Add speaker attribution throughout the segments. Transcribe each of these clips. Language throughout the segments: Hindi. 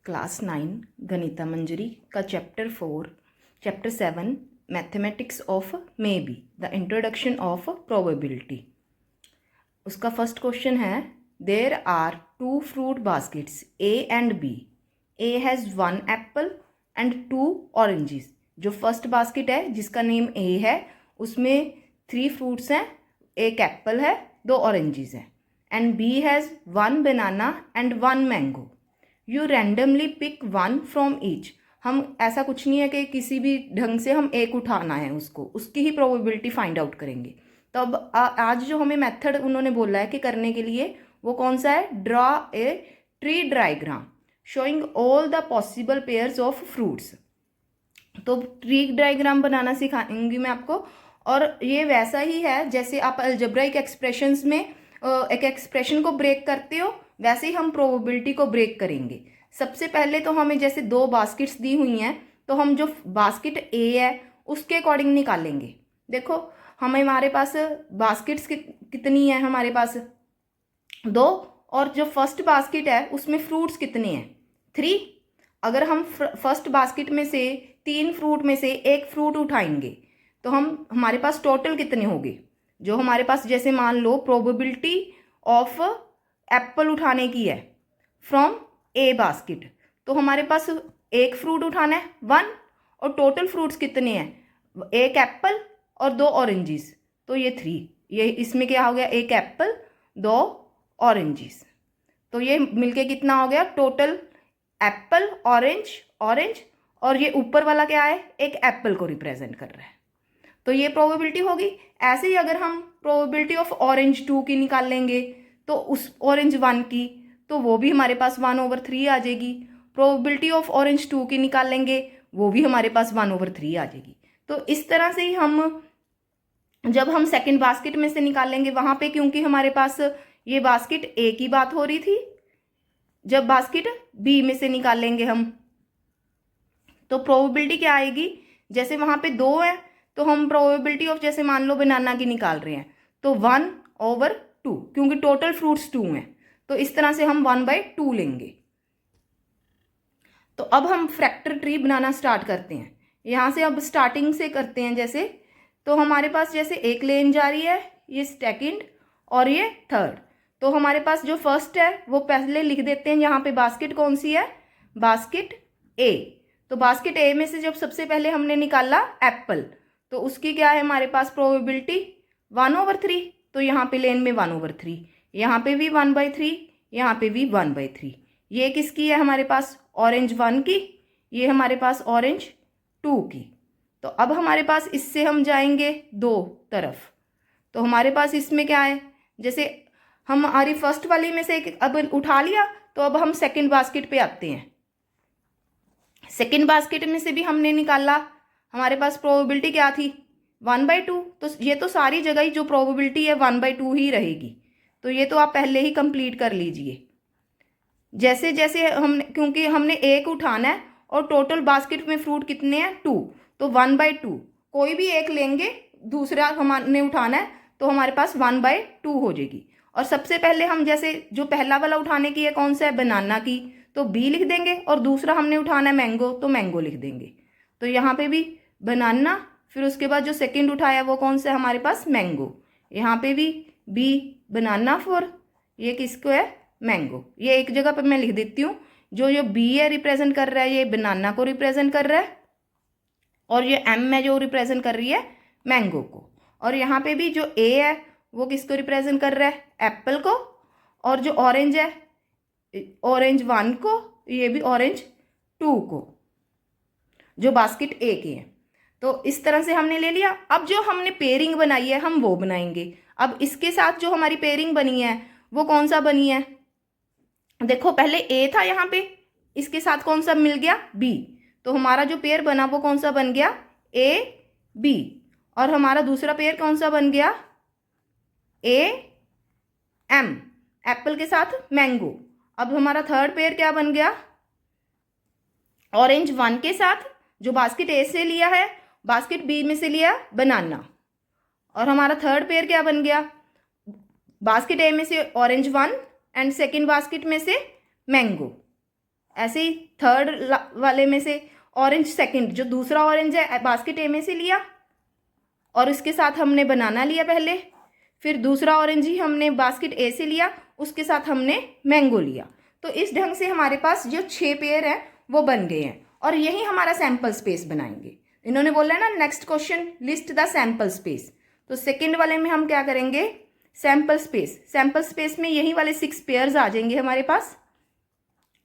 Speaker 1: क्लास 9 गणिता मंजरी का chapter 7 mathematics of maybe the introduction of probability. उसका फर्स्ट क्वेश्चन है, there are two fruit baskets A and B. A has 1 apple and 2 oranges. जो फर्स्ट बास्केट है जिसका नेम ए है उसमें 3 फ्रूट्स हैं, एक एप्पल है, 2 ऑरेंजेस हैं। And B has 1 banana and 1 mango. You randomly pick 1 from each. हम ऐसा कुछ नहीं है कि किसी भी ढंग से हम एक उठाना है, उसकी ही प्रोबेबिलिटी फाइंड आउट करेंगे। तो अब आज जो हमें मेथड उन्होंने बोला है कि करने के लिए वो कौन सा है, draw a tree diagram showing all the possible pairs of fruits. तो ट्री डायग्राम बनाना सिखाऊंगी मैं आपको। और ये वैसा ही है जैसे आप अलजेब्राइक एक्सप्रेशंस में एक एक्सप्रेशन को ब्रेक करते हो, वैसे ही हम प्रोबेबिलिटी को ब्रेक करेंगे। सबसे पहले तो हमें जैसे 2 बास्केट्स दी हुई हैं तो हम जो बास्केट ए है उसके अकॉर्डिंग निकालेंगे। देखो हमारे पास बास्केट्स कितनी है, हमारे पास 2, और जो फर्स्ट बास्केट है उसमें फ्रूट्स कितने हैं, 3। अगर हम फर्स्ट बास्केट में से 3 फ्रूट में से एक फ्रूट उठाएंगे तो हमारे पास टोटल कितने होंगे। जो हमारे पास जैसे मान लो प्रोबेबिलिटी ऑफ एप्पल उठाने की है फ्रॉम ए बास्केट, तो हमारे पास एक फ्रूट उठाना है 1, और टोटल फ्रूट्स कितने हैं, एक एप्पल और 2 ऑरेंजेस, तो ये 3। ये इसमें क्या हो गया, एक एप्पल 2 ऑरेंजेस, तो ये मिलके कितना हो गया टोटल, एप्पल ऑरेंज ऑरेंज, और ये ऊपर वाला क्या है, एक एप्पल को रिप्रेजेंट कर रहा है। तो ये प्रोबेबिलिटी होगी। ऐसे ही अगर हम प्रोबेबिलिटी ऑफ ऑरेंज 2 की निकाल लेंगे तो उस ऑरेंज 1 की, तो वो भी हमारे पास 1/3 आ जाएगी। प्रोबेबिलिटी ऑफ ऑरेंज 2 की निकाल लेंगे, वो भी हमारे पास 1/3 आ जाएगी। तो इस तरह से ही हम जब हम सेकंड बास्केट में से निकालेंगे वहां पे, क्योंकि हमारे पास ये बास्केट ए की बात हो रही थी, जब बास्केट बी में से निकालेंगे हम तो प्रोबेबिलिटी क्या आएगी, जैसे वहां पे 2 है तो हम प्रोबेबिलिटी ऑफ जैसे मान लो बनाना की निकाल रहे हैं तो 1/2, क्योंकि टोटल फ्रूट्स 2 हैं, तो इस तरह से हम 1/2 लेंगे। तो अब हम फ्रैक्टर ट्री बनाना स्टार्ट करते हैं। यहाँ से अब स्टार्टिंग से करते हैं। जैसे तो हमारे पास जैसे एक लेन जा रही है, ये सेकंड और ये थर्ड। तो हमारे पास जो फर्स्ट है वो पहले लिख देते हैं। यहाँ पे बास्केट कौन सी है, बास्केट ए। तो बास्केट ए में से जब सबसे पहले हमने निकाला एप्पल, तो उसकी क्या है हमारे पास प्रोबेबिलिटी 1/3। तो यहाँ पे लेन में 1/3, यहाँ पे भी 1/3, यहाँ पे भी 1/3। ये किसकी है हमारे पास, ऑरेंज 1 की, ये हमारे पास ऑरेंज 2 की। तो अब हमारे पास इससे हम जाएंगे 2 तरफ। तो हमारे पास इसमें क्या है, जैसे हमारी फर्स्ट वाली में से एक अब उठा लिया, तो अब हम सेकंड बास्केट पे आते हैं। सेकंड बास्केट में से भी हमने निकाला, हमारे पास प्रोबेबिलिटी क्या थी 1/2। तो ये तो सारी जगह ही जो प्रोबेबिलिटी है 1/2 ही रहेगी। तो ये तो आप पहले ही कंप्लीट कर लीजिए। जैसे जैसे हमने, क्योंकि हमने एक उठाना है और टोटल बास्केट में फ्रूट कितने हैं 2, तो 1/2 कोई भी एक लेंगे, दूसरा हमने उठाना है तो हमारे पास 1/2 हो जाएगी। और सबसे पहले हम जैसे जो पहला वाला उठाने की है कौन सा है, बनाना की, तो बी लिख देंगे, और दूसरा हमने उठाना है मैंगो, तो मैंगो लिख देंगे। तो यहाँ पे भी बनाना, फिर उसके बाद जो सेकंड उठाया वो कौन सा है हमारे पास, मैंगो। यहाँ पे भी बी बनाना फॉर, ये किसको है, मैंगो। ये एक जगह पर मैं लिख देती हूँ, जो बी है रिप्रेजेंट कर रहा है ये बनाना को रिप्रेजेंट कर रहा है, और ये एम है जो रिप्रेजेंट कर रही है मैंगो को। और यहाँ पे भी जो ए है वो किसको रिप्रेजेंट कर रहा है, एप्पल को, और जो ऑरेंज है ऑरेंज 1 को, ये भी ऑरेंज 2 को, जो बास्केट ए के हैं। तो इस तरह से हमने ले लिया। अब जो हमने पेयरिंग बनाई है हम वो बनाएंगे। अब इसके साथ जो हमारी पेयरिंग बनी है वो कौन सा बनी है, देखो पहले ए था यहाँ पे, इसके साथ कौन सा मिल गया, बी। तो हमारा जो पेयर बना वो कौन सा बन गया, ए बी। और हमारा दूसरा पेयर कौन सा बन गया, ए एम, एप्पल के साथ मैंगो। अब हमारा थर्ड पेयर क्या बन गया, ऑरेंज 1 के साथ, जो बास्केट ए से लिया है, बास्केट बी में से लिया बनाना। और हमारा थर्ड पेयर क्या बन गया, बास्केट ए में से ऑरेंज 1 एंड सेकेंड बास्केट में से मैंगो। ऐसे ही थर्ड वाले में से ऑरेंज सेकंड, जो दूसरा ऑरेंज है बास्केट ए में से लिया और उसके साथ हमने बनाना लिया पहले, फिर दूसरा ऑरेंज ही हमने बास्केट ए से लिया, उसके साथ हमने मैंगो लिया। तो इस ढंग से हमारे पास जो 6 पेयर है वो बन गए हैं और यही हमारा सैंपल स्पेस बनाएंगे। इन्होंने बोला है ना next question list the sample space, तो सेकेंड वाले में हम क्या करेंगे, सैंपल स्पेस। सैंपल स्पेस में यही वाले 6 पेयर्स आ जाएंगे हमारे पास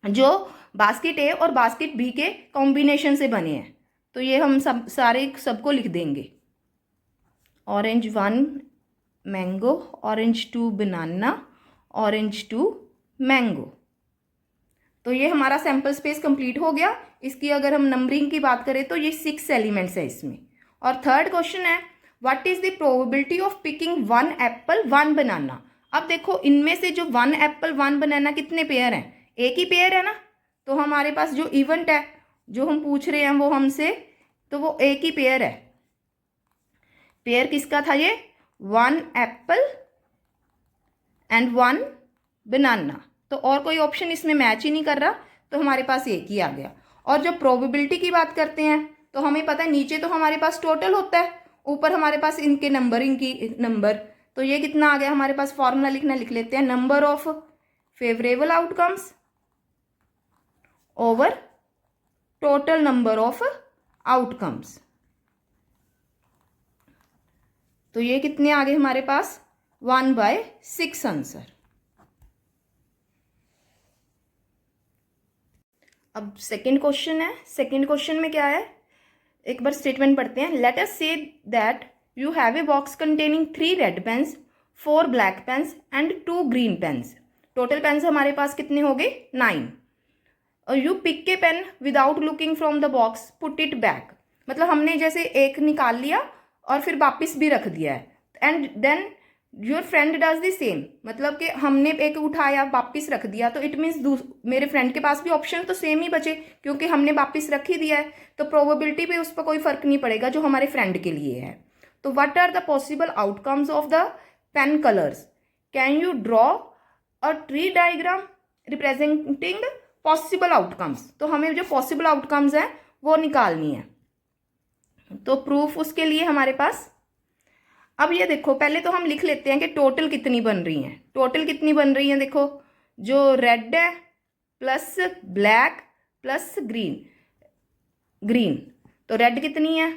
Speaker 1: जो बास्केट ए और बास्केट बी के कॉम्बिनेशन से बने हैं। तो ये हम सबको लिख देंगे, ऑरेंज 1 मैंगो, ऑरेंज 2 बनाना, ऑरेंज 2 मैंगो। तो ये हमारा सैंपल स्पेस कंप्लीट हो गया। इसकी अगर हम नंबरिंग की बात करें तो ये 6 एलिमेंट्स है इसमें। और थर्ड क्वेश्चन है what is the probability of picking 1 Apple 1 बनाना। अब देखो इनमें से जो 1 एप्पल 1 बनाना कितने पेयर हैं, एक ही पेयर है ना। तो हमारे पास जो इवेंट है जो हम पूछ रहे हैं वो हमसे, तो वो एक ही पेयर है। पेयर किसका था ये, 1 एप्पल एंड 1 बनाना। तो और कोई ऑप्शन इसमें मैच ही नहीं कर रहा, तो हमारे पास एक ही आ गया। और जब प्रोबेबिलिटी की बात करते हैं तो हमें पता है नीचे तो हमारे पास टोटल होता है, ऊपर हमारे पास इनके नंबरिंग की नंबर। तो ये कितना आ गया हमारे पास, फॉर्मूला लिख लेते हैं, number of favourable outcomes over total number of outcomes. तो ये कितने आ गए हमारे पास, 1/6 आंसर। अब सेकंड क्वेश्चन है। सेकंड क्वेश्चन में क्या है, एक बार स्टेटमेंट पढ़ते हैं। Let us say that you have a box containing 3 red pens, 4 black pens and 2 green pens. Total pens हमारे पास कितने हो गए, 9। और you pick a pen without looking from the box, put it back. मतलब हमने जैसे एक निकाल लिया और फिर वापिस भी रख दिया है, and then your friend does the same. मतलब कि हमने एक उठाया वापिस रख दिया, तो इट मीन्स मेरे फ्रेंड के पास भी ऑप्शन तो सेम ही बचे क्योंकि हमने वापिस रख ही दिया है। तो प्रोबेबिलिटी पे उस पर कोई फर्क नहीं पड़ेगा जो हमारे फ्रेंड के लिए है। तो what are the possible outcomes of the pen colours, can you draw a tree diagram representing possible outcomes. तो हमें जो पॉसिबल आउटकम्स हैं वो निकालनी है। तो प्रूफ उसके लिए हमारे पास, अब ये देखो पहले तो हम लिख लेते हैं कि टोटल कितनी बन रही हैं। टोटल कितनी बन रही हैं, देखो जो रेड है प्लस ब्लैक प्लस ग्रीन। तो रेड कितनी है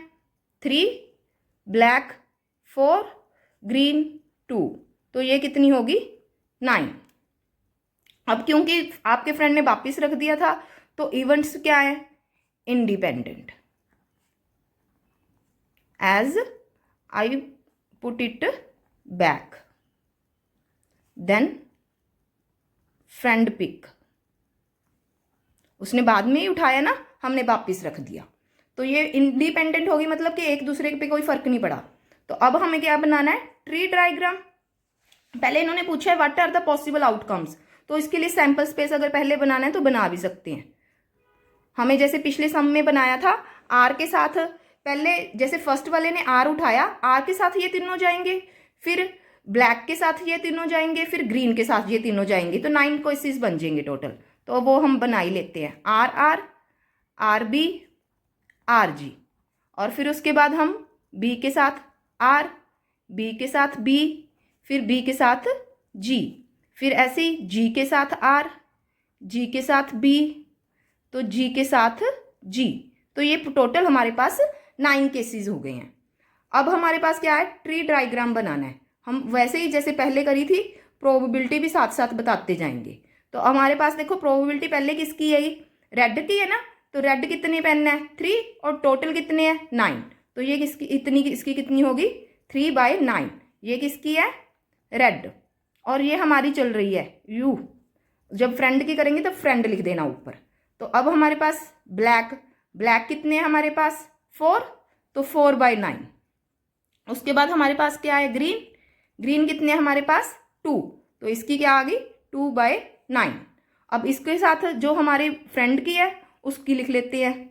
Speaker 1: 3, ब्लैक 4, ग्रीन 2, तो ये कितनी होगी 9। अब क्योंकि आपके फ्रेंड ने वापिस रख दिया था तो इवेंट्स क्या है, independent. As I put it back, then friend pick, उसने बाद में ही उठाया ना, हमने वापिस रख दिया, तो ये इंडिपेंडेंट होगी, मतलब कि एक दूसरे पे कोई फर्क नहीं पड़ा। तो अब हमें क्या बनाना है, ट्री डायग्राम। पहले इन्होंने पूछा है what are the possible outcomes, तो इसके लिए सैंपल स्पेस अगर पहले बनाना है तो बना भी सकते हैं। हमें जैसे पिछले सम में बनाया था आर के साथ, पहले जैसे फर्स्ट वाले ने आर उठाया, आर के साथ ये तीनों जाएंगे, फिर ब्लैक के साथ ये तीनों जाएंगे, फिर ग्रीन के साथ ये तीनों जाएंगे, तो 9 केसेस बन जाएंगे टोटल। तो वो हम बना ही लेते हैं, R R, R B, R G, और फिर उसके बाद हम बी के साथ आर, बी के साथ बी, फिर बी के साथ जी, फिर ऐसे ही जी के साथ आर, जी के साथ बी, तो जी के साथ जी। तो ये टोटल हमारे पास 9 केसेस हो गए हैं। अब हमारे पास क्या है, ट्री डायग्राम बनाना है। हम वैसे ही जैसे पहले करी थी प्रोबेबिलिटी भी साथ साथ बताते जाएंगे। तो हमारे पास देखो प्रोबेबिलिटी पहले किसकी है, रेड की है ना, तो रेड कितने पेन है 3 और टोटल कितने हैं 9, तो ये किसकी इतनी, इसकी कितनी होगी 3/9। ये किसकी है, रेड, और ये हमारी चल रही है यू। जब फ्रेंड की करेंगे तो फ्रेंड लिख देना ऊपर। तो अब हमारे पास ब्लैक कितने हैं हमारे पास 4, तो 4/9। उसके बाद हमारे पास क्या है, ग्रीन कितने हैं हमारे पास 2, तो इसकी क्या आ गई 2/9। अब इसके साथ जो हमारे फ्रेंड की है उसकी लिख लेते हैं,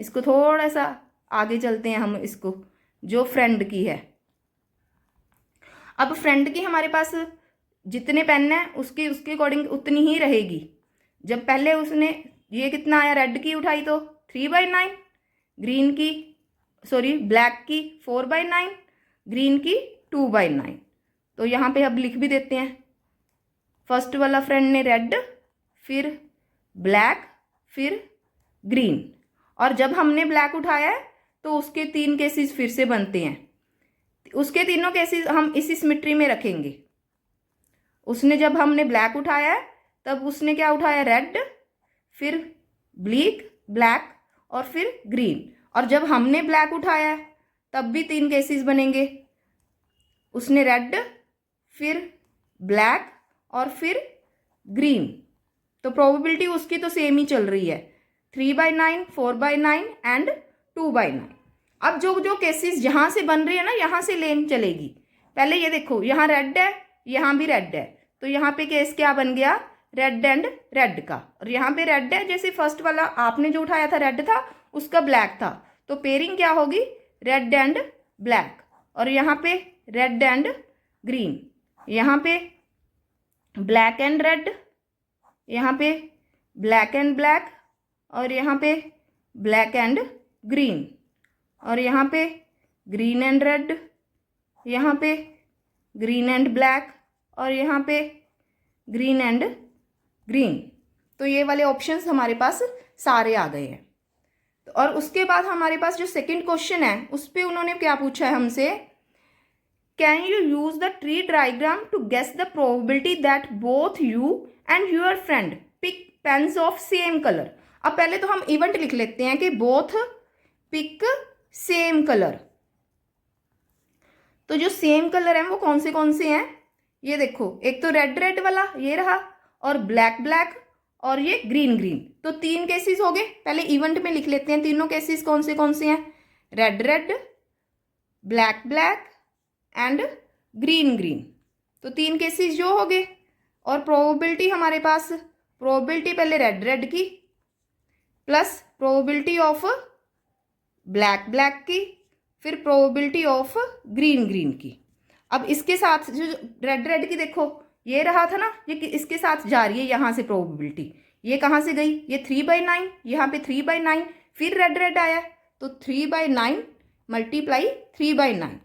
Speaker 1: इसको थोड़ा सा आगे चलते हैं हम, इसको जो फ्रेंड की है। अब फ्रेंड की हमारे पास जितने पेन है उसके अकॉर्डिंग उतनी ही रहेगी, जब पहले उसने ये कितना आया, रेड की उठाई तो 3/9, ग्रीन की ब्लैक की 4/9, ग्रीन की 2/9। तो यहाँ पे अब लिख भी देते हैं, फर्स्ट वाला फ्रेंड ने रेड, फिर ब्लैक, फिर ग्रीन। और जब हमने ब्लैक उठाया है तो उसके 3 केसेस फिर से बनते हैं, उसके तीनों केसेस हम इसी सिमेट्री में रखेंगे। उसने जब हमने ब्लैक उठाया है तब उसने क्या उठाया, रेड, फिर ब्लैक और फिर ग्रीन। और जब हमने ब्लैक उठाया है तब भी 3 केसेस बनेंगे, उसने रेड, फिर ब्लैक और फिर ग्रीन। तो प्रोबेबिलिटी उसकी तो सेम ही चल रही है, 3/9, 4/9 एंड 2/9। अब जो जो केसेस यहाँ से बन रही है ना, यहाँ से लेन चलेगी। पहले ये देखो, यहाँ रेड है, यहाँ भी रेड है, तो यहाँ पे केस क्या बन गया, रेड एंड रेड का। और यहाँ पे रेड है, जैसे फर्स्ट वाला आपने जो उठाया था रेड था, उसका ब्लैक था, तो पेयरिंग क्या होगी, रेड एंड ब्लैक। और यहाँ पे रेड एंड ग्रीन, यहाँ पे ब्लैक एंड रेड, यहाँ पे ब्लैक एंड ब्लैक, और यहाँ पे ब्लैक एंड ग्रीन, और यहाँ पे ग्रीन एंड रेड, यहाँ पे ग्रीन एंड ब्लैक, और यहाँ पे ग्रीन एंड ग्रीन। तो ये वाले ऑप्शंस हमारे पास सारे आ गए हैं। और उसके बाद हमारे पास जो सेकंड क्वेश्चन है उस पर उन्होंने क्या पूछा है हमसे, can you use the tree diagram to guess the probability that both you and your friend pick pens of same colour. अब पहले तो हम इवेंट लिख लेते हैं कि बोथ पिक सेम कलर। तो जो सेम कलर है वो कौन से हैं, ये देखो, एक तो रेड रेड वाला ये रहा, और ब्लैक ब्लैक, और ये ग्रीन ग्रीन। तो 3 केसेस हो गए। पहले इवेंट में लिख लेते हैं तीनों केसेस कौन से हैं, red red, black black and green green. तो 3 केसेस जो हो गए। और प्रोबेबिलिटी हमारे पास, प्रोबेबिलिटी पहले रेड रेड की plus probability of black black की, फिर प्रोबेबिलिटी ऑफ ग्रीन ग्रीन की। अब इसके साथ जो रेड रेड की देखो, ये रहा था ना, ये इसके साथ जा रही है यहाँ से प्रोबेबिलिटी, ये कहाँ से गई, ये 3/9, यहाँ पे 3/9, फिर रेड रेड आया तो 3/9 मल्टीप्लाई 3/9।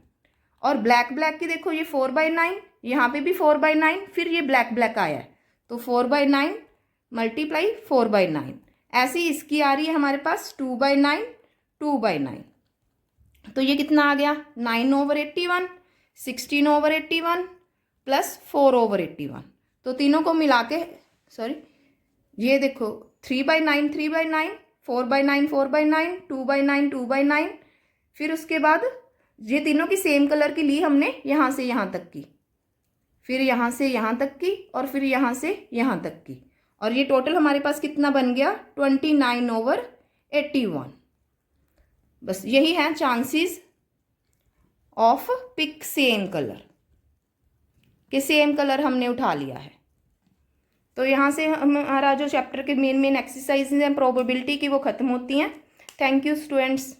Speaker 1: और ब्लैक ब्लैक की देखो, ये 4/9, यहाँ पे भी 4/9, फिर ये ब्लैक ब्लैक आया है तो 4/9 मल्टीप्लाई 4/9। ऐसी इसकी आ रही है हमारे पास 2/9, 2/9। तो ये कितना आ गया, 9/81, 16/81 प्लस 4/81। तो तीनों को मिला के, ये देखो 3/9, 3/9, 4/9, 4/9, 2/9, 2/9। फिर उसके बाद ये तीनों की सेम कलर की ली हमने, यहाँ से यहाँ तक की, फिर यहाँ से यहाँ तक की, और फिर यहाँ से यहाँ तक की। और ये टोटल हमारे पास कितना बन गया, 29/81। बस यही है chances of pick same colour, कि सेम कलर हमने उठा लिया है। तो यहाँ से हमारा जो चैप्टर के मेन एक्सरसाइज हैं प्रोबेबिलिटी की, वो ख़त्म होती हैं। Thank you students.